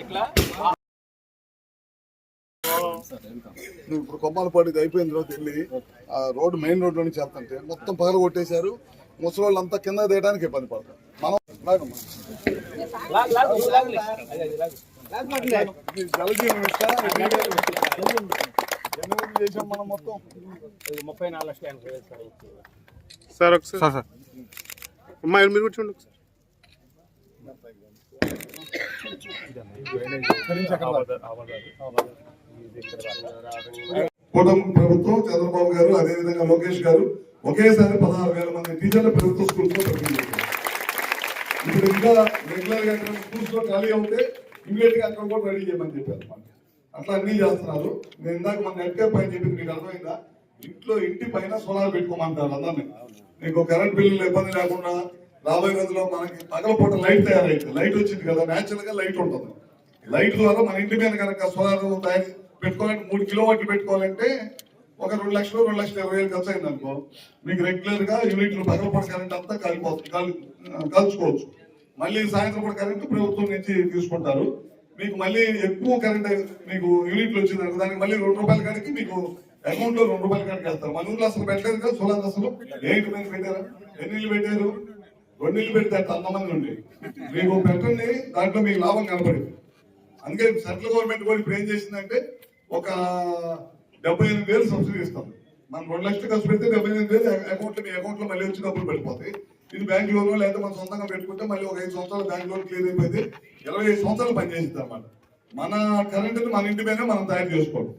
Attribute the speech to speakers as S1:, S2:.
S1: ఇట్లా నువ్వు ఇప్పుడు కొమ్మాలపాటిది అయిపోయిన తర్వాత వెళ్ళి ఆ రోడ్డు మెయిన్ రోడ్ నుంచి వెళ్తుంటే మొత్తం పగల కొట్టేశారు. ముసలి అంతా కింద తీయడానికి ఇబ్బంది పడతారు. మనం చేసాం మనం మొత్తం
S2: 34 లక్షలు
S3: సార్ ఒకసారి అమ్మాయి మీరు కూర్చోండి ఒకసారి.
S1: కూటమి ప్రభుత్వం చంద్రబాబు గారు అదేవిధంగా లోకేష్ గారు ఒకేసారి 16,000 మంది టీచర్లు ప్రభుత్వ స్కూల్స్ లో ప్రకటించారు. ఇప్పుడు ఇంకా రెగ్యులర్ గా స్కూల్స్ లో ఖాళీ అవుతే ఇమీడియట్ గా అక్కడ కూడా రెడీ చేయమని చెప్పారు. అట్లా అన్ని చేస్తున్నారు. నేను ఇందాక మన నెట్ క్యాప్ పైన చెప్పి మీకు అర్థమైందా? ఇంటి పైన సోలార్ పెట్టుకోమంటారు అందరినీ. మీకు కరెంట్ బిల్లులు ఇబ్బంది లేకుండా రాబోయే రోజుల్లో మనకి పగలపూట లైట్ తయారైంది. లైట్ వచ్చింది కదా, న్యాచురల్ గా లైట్ ఉంటుంది. లైట్ ద్వారా మన ఇంటి మీద కనుక సోలార్ తయారు పెట్టుకోవాలంటే 3 కిలోవాట్లు పెట్టుకోవాలంటే ఒక 2 లక్షలు 2,20,000 ఖర్చు అయింది అనుకో, మీకు రెగ్యులర్ గా యూనిట్లు పగలపూట కరెంట్ అంతా కాల్చుకోవచ్చు. మళ్ళీ సాయంత్రం పూట కరెంట్ ప్రభుత్వం నుంచి తీసుకుంటారు. మీకు మళ్ళీ ఎక్కువ కరెంట్ మీకు యూనిట్లు వచ్చింది దానికి మళ్ళీ ₹2 కాడికి మీకు అకౌంట్ లో ₹2 కాడికి వేస్తారు. మన ఊళ్ళో అసలు పెట్టలేదు కదా సోలార్. అసలు ఏంటి మీద పెట్టారు? ఎన్ని ఇళ్ళు పెట్టారు? 2 ఇళ్ళు పెడితే అంతమంది ఉండి మీకు పెట్టండి, దాంట్లో మీకు లాభం కనపడింది. అందుకే సెంట్రల్ గవర్నమెంట్ కూడా ఇప్పుడు ఏం చేసిందంటే ఒక 78,000 సబ్సిడీ ఇస్తాం. మనం 2 లక్షలు ఖర్చు పెడితే 78,000 అకౌంట్ మీ అకౌంట్ లో మళ్ళీ వచ్చి డబ్బులు పడిపోతాయి. ఇది బ్యాంక్ లోనో లేదా మనం సొంతంగా పెట్టుకుంటే మళ్ళీ ఒక 5 సంవత్సరాలు బ్యాంక్ లోన్ క్లియర్ అయిపోయింది. 25 సంవత్సరాలు పనిచేసింది అన్నమాట. మన కరెంటుని మన ఇంటి మీద మనం తయారు చేసుకోవడం.